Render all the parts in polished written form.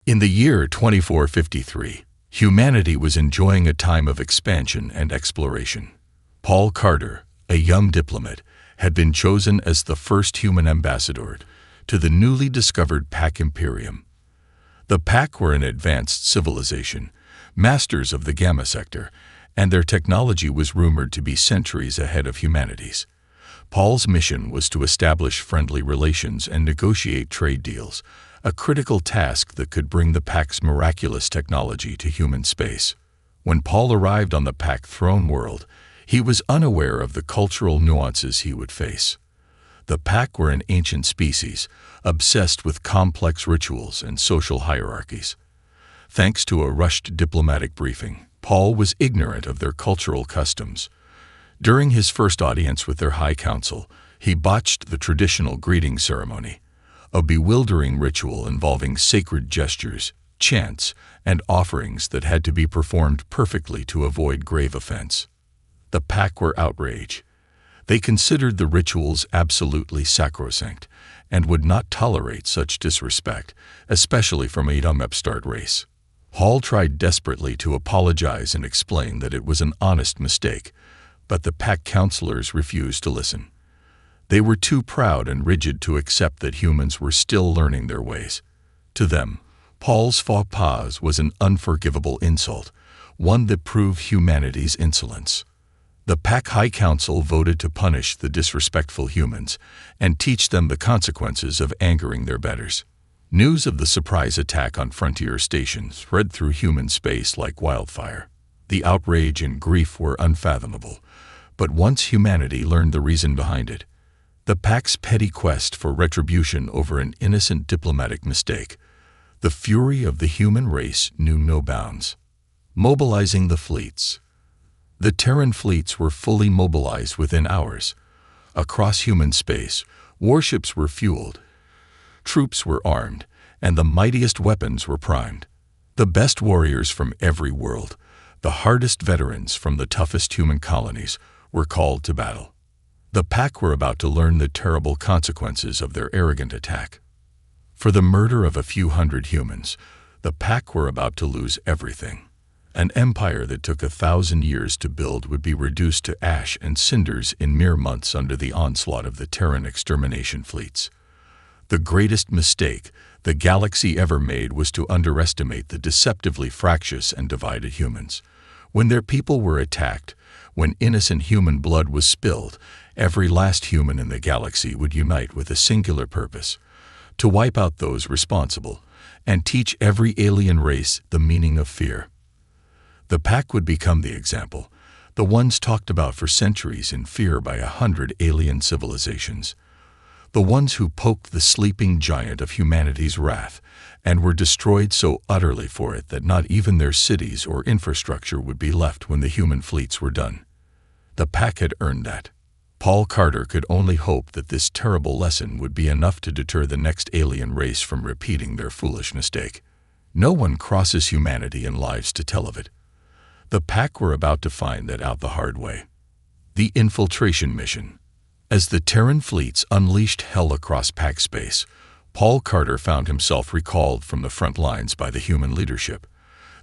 In the year 2453, humanity was enjoying a time of expansion and exploration. Paul Carter, a young diplomat, had been chosen as the first human ambassador to the newly discovered Pac Imperium. The Pac were an advanced civilization, masters of the Gamma sector, and their technology was rumored to be centuries ahead of humanity's. Paul's mission was to establish friendly relations and negotiate trade deals, a critical task that could bring the Pac's miraculous technology to human space. When Paul arrived on the Pac throne world, he was unaware of the cultural nuances he would face. The Pac were an ancient species, obsessed with complex rituals and social hierarchies. Thanks to a rushed diplomatic briefing, Paul was ignorant of their cultural customs. During his first audience with their High Council, he botched the traditional greeting ceremony, a bewildering ritual involving sacred gestures, chants, and offerings that had to be performed perfectly to avoid grave offense. The Pac were outraged. They considered the rituals absolutely sacrosanct and would not tolerate such disrespect, especially from a young upstart race. Paul tried desperately to apologize and explain that it was an honest mistake, but the Pac counselors refused to listen. They were too proud and rigid to accept that humans were still learning their ways. To them, Paul's faux pas was an unforgivable insult, one that proved humanity's insolence. The Pac High Council voted to punish the disrespectful humans and teach them the consequences of angering their betters. News of the surprise attack on frontier stations spread through human space like wildfire. The outrage and grief were unfathomable, but once humanity learned the reason behind it, the Pac's petty quest for retribution over an innocent diplomatic mistake, the fury of the human race knew no bounds. Mobilizing the fleets. The Terran fleets were fully mobilized within hours. Across human space, warships were fueled, troops were armed, and the mightiest weapons were primed. The best warriors from every world, the hardest veterans from the toughest human colonies, were called to battle. The Pac were about to learn the terrible consequences of their arrogant attack. For the murder of a few hundred humans, the Pac were about to lose everything. An empire that took 1,000 years to build would be reduced to ash and cinders in mere months under the onslaught of the Terran extermination fleets. The greatest mistake the galaxy ever made was to underestimate the deceptively fractious and divided humans. When their people were attacked, when innocent human blood was spilled, every last human in the galaxy would unite with a singular purpose: to wipe out those responsible and teach every alien race the meaning of fear. The Pac would become the example, the ones talked about for centuries in fear by 100 alien civilizations, the ones who poked the sleeping giant of humanity's wrath and were destroyed so utterly for it that not even their cities or infrastructure would be left when the human fleets were done. The Pac had earned that. Paul Carter could only hope that this terrible lesson would be enough to deter the next alien race from repeating their foolish mistake. No one crosses humanity and lives to tell of it. The Pac were about to find that out the hard way. The infiltration mission. As the Terran fleets unleashed hell across Pac space, Paul Carter found himself recalled from the front lines by the human leadership.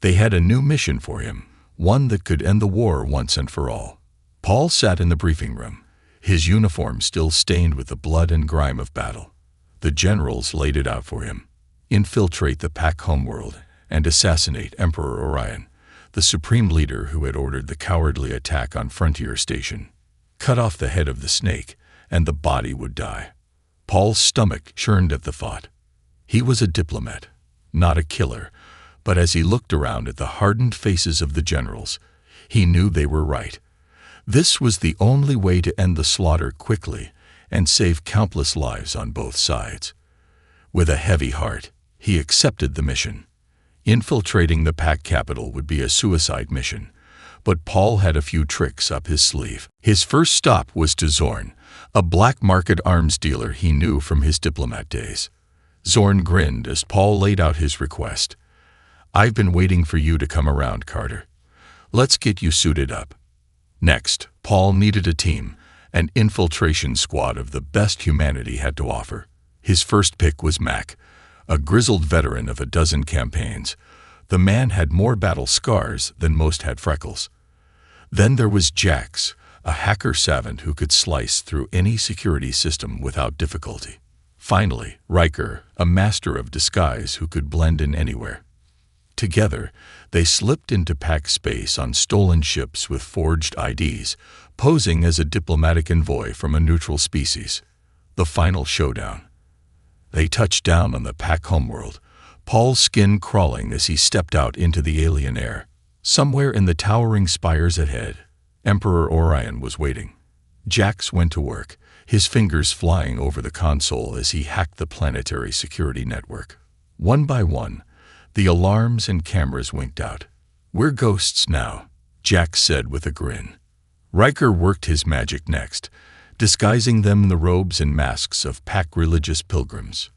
They had a new mission for him, one that could end the war once and for all. Paul sat in the briefing room, his uniform still stained with the blood and grime of battle. The generals laid it out for him: infiltrate the Pac homeworld and assassinate Emperor Orion, the supreme leader who had ordered the cowardly attack on Frontier Station. Cut off the head of the snake, and the body would die. Paul's stomach churned at the thought. He was a diplomat, not a killer, but as he looked around at the hardened faces of the generals, he knew they were right. This was the only way to end the slaughter quickly and save countless lives on both sides. With a heavy heart, he accepted the mission. Infiltrating the Pac capital would be a suicide mission, but Paul had a few tricks up his sleeve. His first stop was to Zorn, a black market arms dealer he knew from his diplomat days. Zorn grinned as Paul laid out his request. "I've been waiting for you to come around, Carter. Let's get you suited up." Next, Paul needed a team, an infiltration squad of the best humanity had to offer. His first pick was Mac, A grizzled veteran of a dozen campaigns, the man had more battle scars than most had freckles. Then there was Jax, a hacker savant who could slice through any security system without difficulty. Finally, Riker, a master of disguise who could blend in anywhere. Together, they slipped into pack space on stolen ships with forged IDs, posing as a diplomatic envoy from a neutral species. The final showdown. They touched down on the pack homeworld, Paul's skin crawling as he stepped out into the alien air. Somewhere in the towering spires ahead, Emperor Orion was waiting. Jax went to work, his fingers flying over the console as he hacked the planetary security network. One by one, the alarms and cameras winked out. "We're ghosts now," Jax said with a grin. Riker worked his magic next, disguising them in the robes and masks of pack religious pilgrims.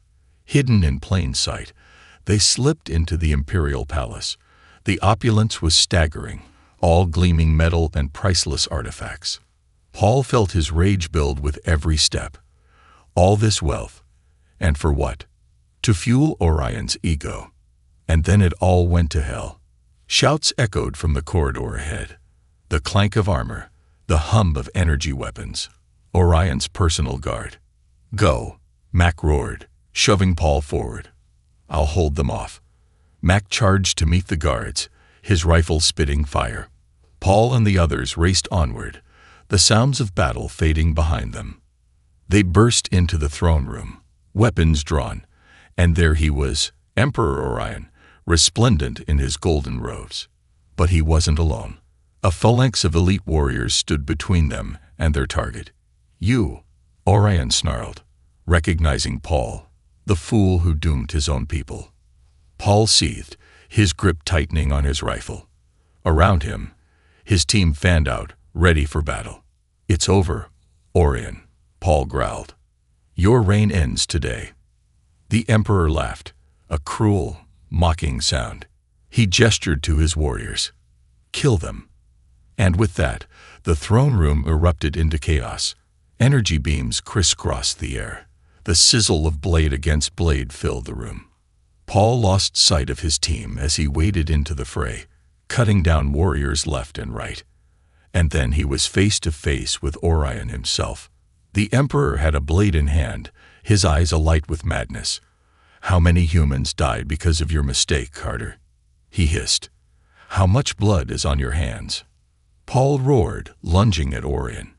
Hidden in plain sight, they slipped into the Imperial Palace. The opulence was staggering, all gleaming metal and priceless artifacts. Paul felt his rage build with every step. All this wealth, and for what? To fuel Orion's ego. And then it all went to hell. Shouts echoed from the corridor ahead. The clank of armor, the hum of energy weapons. Orion's personal guard. "Go," Mac roared, shoving Paul forward. "I'll hold them off." Mac charged to meet the guards, his rifle spitting fire. Paul and the others raced onward, the sounds of battle fading behind them. They burst into the throne room, weapons drawn, and there he was, Emperor Orion, resplendent in his golden robes. But he wasn't alone. A phalanx of elite warriors stood between them and their target. "You," Orion snarled, recognizing Paul, the fool who doomed his own people. Paul seethed, his grip tightening on his rifle. Around him, his team fanned out, ready for battle. "It's over, Orion," Paul growled. "Your reign ends today." The Emperor laughed, a cruel, mocking sound. He gestured to his warriors. "Kill them." And with that, the throne room erupted into chaos. Energy beams crisscrossed the air. The sizzle of blade against blade filled the room. Paul lost sight of his team as he waded into the fray, cutting down warriors left and right. And then he was face to face with Orion himself. The Emperor had a blade in hand, his eyes alight with madness. "How many humans died because of your mistake, Carter?" he hissed. "How much blood is on your hands?" Paul roared, lunging at Orion.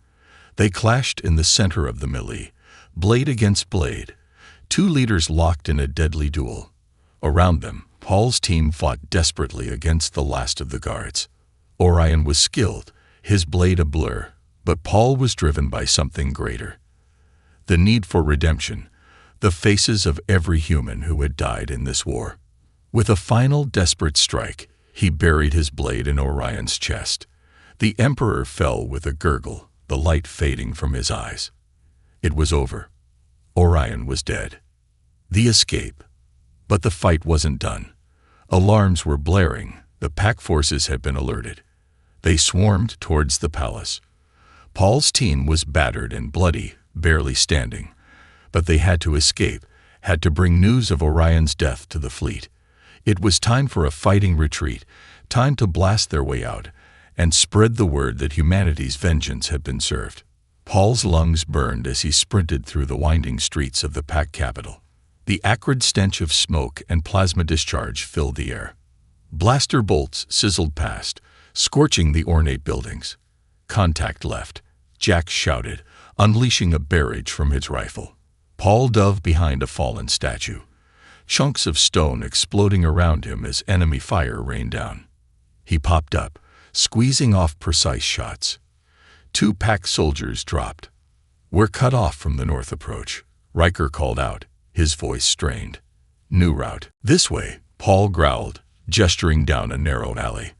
They clashed in the center of the melee, blade against blade, two leaders locked in a deadly duel. Around them, Paul's team fought desperately against the last of the guards. Orion was skilled, his blade a blur, but Paul was driven by something greater. The need for redemption, the faces of every human who had died in this war. With a final desperate strike, he buried his blade in Orion's chest. The Emperor fell with a gurgle, the light fading from his eyes. It was over. Orion was dead. The escape. But the fight wasn't done. Alarms were blaring. The pack forces had been alerted. They swarmed towards the palace. Paul's team was battered and bloody, barely standing. But they had to escape, had to bring news of Orion's death to the fleet. It was time for a fighting retreat, time to blast their way out, and spread the word that humanity's vengeance had been served. Paul's lungs burned as he sprinted through the winding streets of the pack capital. The acrid stench of smoke and plasma discharge filled the air. Blaster bolts sizzled past, scorching the ornate buildings. "Contact left," Jax shouted, unleashing a barrage from his rifle. Paul dove behind a fallen statue, chunks of stone exploding around him as enemy fire rained down. He popped up, squeezing off precise shots. Two pack soldiers dropped. "We're cut off from the north approach," Riker called out, his voice strained. "New route." "This way," Paul growled, gesturing down a narrow alley.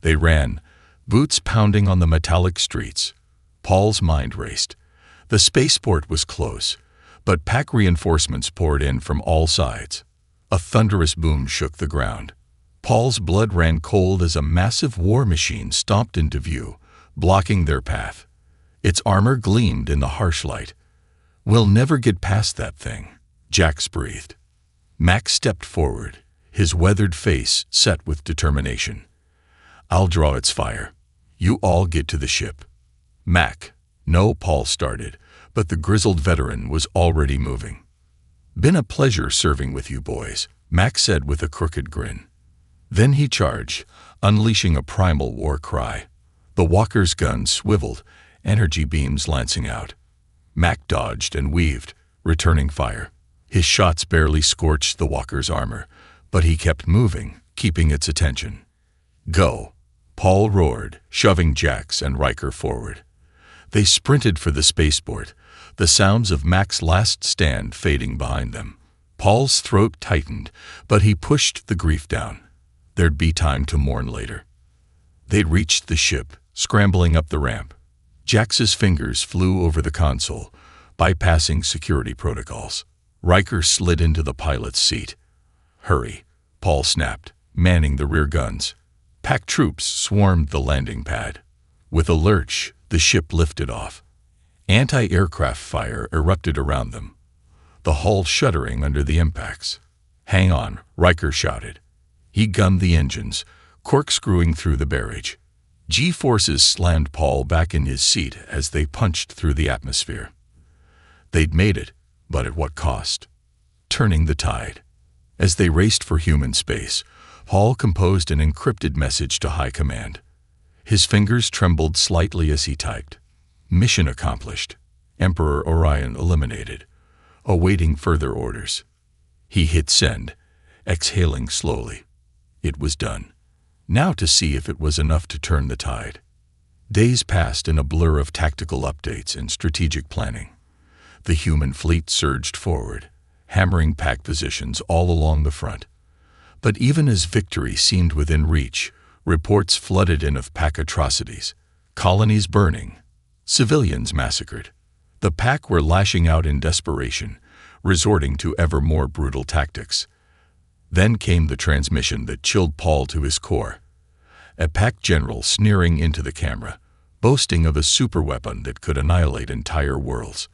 They ran, boots pounding on the metallic streets. Paul's mind raced. The spaceport was close, but pack reinforcements poured in from all sides. A thunderous boom shook the ground. Paul's blood ran cold as a massive war machine stomped into view, blocking their path. Its armor gleamed in the harsh light. "We'll never get past that thing," Jax breathed. Max stepped forward, his weathered face set with determination. "I'll draw its fire. You all get to the ship." "Mac." "No," Paul started, but the grizzled veteran was already moving. "Been a pleasure serving with you boys," Mac said with a crooked grin. Then he charged, unleashing a primal war cry. The walker's gun swiveled, energy beams lancing out. Mac dodged and weaved, returning fire. His shots barely scorched the walker's armor, but he kept moving, keeping its attention. "Go!" Paul roared, shoving Jax and Riker forward. They sprinted for the spaceport, the sounds of Mac's last stand fading behind them. Paul's throat tightened, but he pushed the grief down. There'd be time to mourn later. They'd reached the ship, scrambling up the ramp. Jax's fingers flew over the console, bypassing security protocols. Riker slid into the pilot's seat. "Hurry," Paul snapped, manning the rear guns. Pack troops swarmed the landing pad. With a lurch, the ship lifted off. Anti-aircraft fire erupted around them, the hull shuddering under the impacts. "Hang on," Riker shouted. He gunned the engines, corkscrewing through the barrage. G-forces slammed Paul back in his seat as they punched through the atmosphere. They'd made it, but at what cost? Turning the tide. As they raced for human space, Paul composed an encrypted message to High Command. His fingers trembled slightly as he typed. "Mission accomplished. Emperor Orion eliminated. Awaiting further orders." He hit send, exhaling slowly. It was done. Now to see if it was enough to turn the tide. Days passed in a blur of tactical updates and strategic planning. The human fleet surged forward, hammering pack positions all along the front. But even as victory seemed within reach, reports flooded in of pack atrocities, colonies burning, civilians massacred. The pack were lashing out in desperation, resorting to ever more brutal tactics. Then came the transmission that chilled Paul to his core. A pack general sneering into the camera, boasting of a superweapon that could annihilate entire worlds.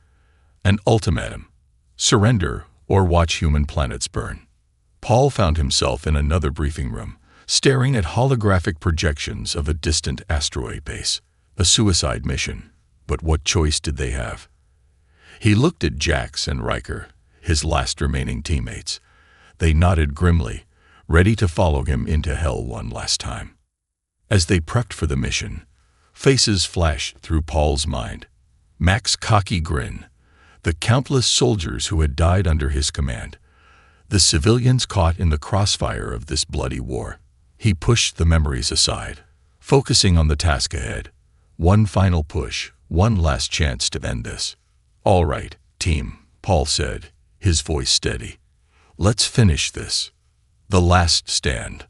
An ultimatum: surrender or watch human planets burn. Paul found himself in another briefing room, staring at holographic projections of a distant asteroid base. A suicide mission, but what choice did they have? He looked at Jax and Riker, his last remaining teammates. They nodded grimly, ready to follow him into hell one last time. As they prepped for the mission, faces flashed through Paul's mind. Mac's cocky grin, the countless soldiers who had died under his command, the civilians caught in the crossfire of this bloody war. He pushed the memories aside, focusing on the task ahead. One final push, one last chance to end this. "All right, team," Paul said, his voice steady. "Let's finish this." The last stand.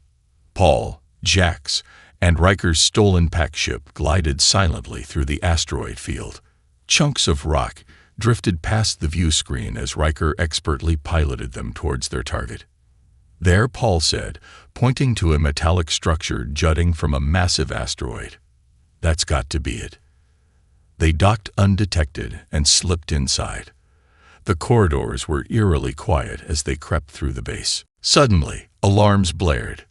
Paul, Jax, and Riker's stolen pack ship glided silently through the asteroid field. Chunks of rock drifted past the view screen as Riker expertly piloted them towards their target. "There," Paul said, pointing to a metallic structure jutting from a massive asteroid. "That's got to be it." They docked undetected and slipped inside. The corridors were eerily quiet as they crept through the base. Suddenly, alarms blared.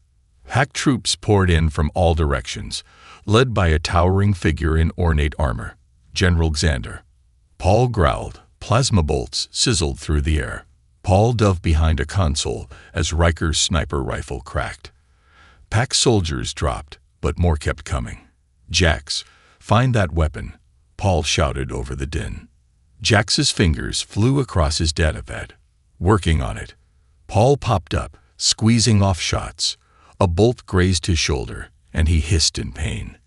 Pack troops poured in from all directions, led by a towering figure in ornate armor, General Xander. Paul growled. Plasma bolts sizzled through the air. Paul dove behind a console as Riker's sniper rifle cracked. Pack soldiers dropped, but more kept coming. "Jax, find that weapon," Paul shouted over the din. Jax's fingers flew across his datapad. "Working on it." Paul popped up, squeezing off shots. A bolt grazed his shoulder, and he hissed in pain.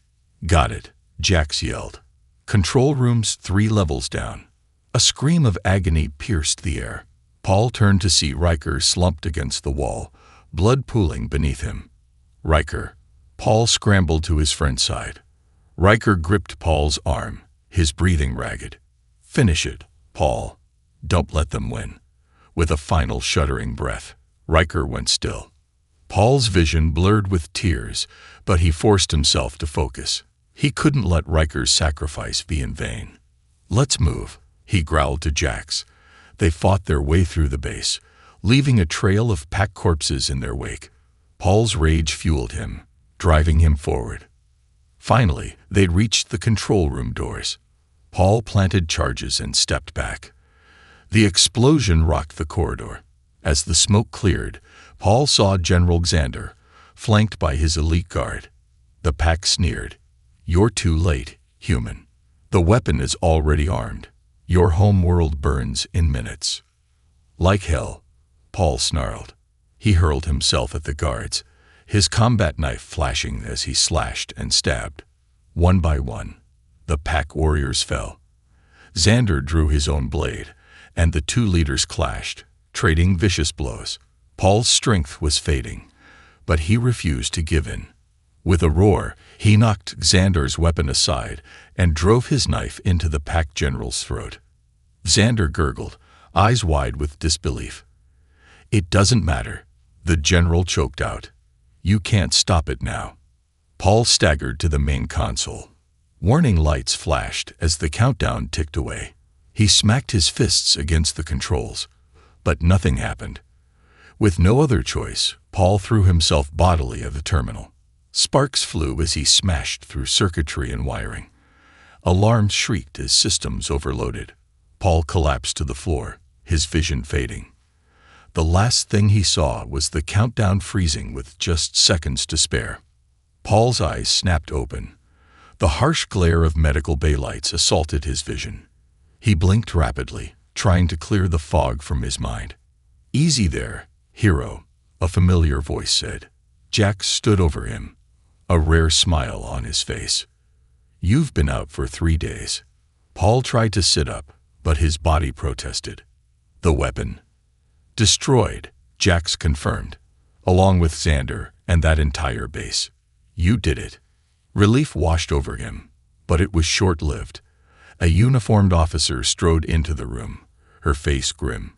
"Got it," Jax yelled. Control room's 3 levels down. A scream of agony pierced the air. Paul turned to see Riker slumped against the wall, blood pooling beneath him. "Riker." Paul scrambled to his friend's side. Riker gripped Paul's arm, his breathing ragged. "Finish it, Paul. Don't let them win." With a final shuddering breath, Riker went still. Paul's vision blurred with tears, but he forced himself to focus. He couldn't let Riker's sacrifice be in vain. "Let's move," he growled to Jax. They fought their way through the base, leaving a trail of pack corpses in their wake. Paul's rage fueled him, driving him forward. Finally, they'd reached the control room doors. Paul planted charges and stepped back. The explosion rocked the corridor. As the smoke cleared, Paul saw General Xander, flanked by his elite guard. The pack sneered. "You're too late, human. The weapon is already armed. Your home world burns in minutes." "Like hell," Paul snarled. He hurled himself at the guards, his combat knife flashing as he slashed and stabbed. One by one, the pack warriors fell. Xander drew his own blade, and the two leaders clashed, trading vicious blows. Paul's strength was fading, but he refused to give in. With a roar, he knocked Xander's weapon aside and drove his knife into the pack general's throat. Xander gurgled, eyes wide with disbelief. "It doesn't matter," the general choked out. "You can't stop it now." Paul staggered to the main console. Warning lights flashed as the countdown ticked away. He smacked his fists against the controls, but nothing happened. With no other choice, Paul threw himself bodily at the terminal. Sparks flew as he smashed through circuitry and wiring. Alarms shrieked as systems overloaded. Paul collapsed to the floor, his vision fading. The last thing he saw was the countdown freezing with just seconds to spare. Paul's eyes snapped open. The harsh glare of medical bay lights assaulted his vision. He blinked rapidly, trying to clear the fog from his mind. "Easy there, hero," a familiar voice said. Jack stood over him, a rare smile on his face. "You've been out for 3 days." Paul tried to sit up, but his body protested. "The weapon?" "Destroyed," Jax confirmed, along with Xander and that entire base. "You did it." Relief washed over him, but it was short-lived. A uniformed officer strode into the room, her face grim.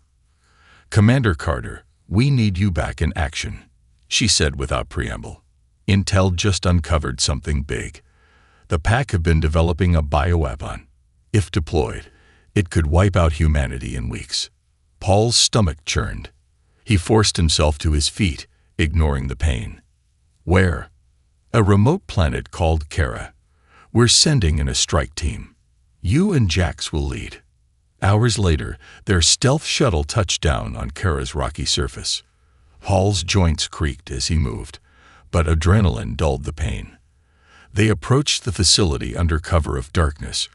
"Commander Carter, we need you back in action," she said without preamble. "Intel just uncovered something big. The pack have been developing a bioweapon. If deployed, it could wipe out humanity in weeks." Paul's stomach churned. He forced himself to his feet, ignoring the pain. "Where?" "A remote planet called Kara. We're sending in a strike team. You and Jax will lead." Hours later, their stealth shuttle touched down on Kara's rocky surface. Paul's joints creaked as he moved, but adrenaline dulled the pain. They approached the facility under cover of darkness,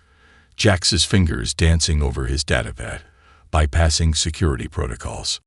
Jax's fingers dancing over his datapad, bypassing security protocols.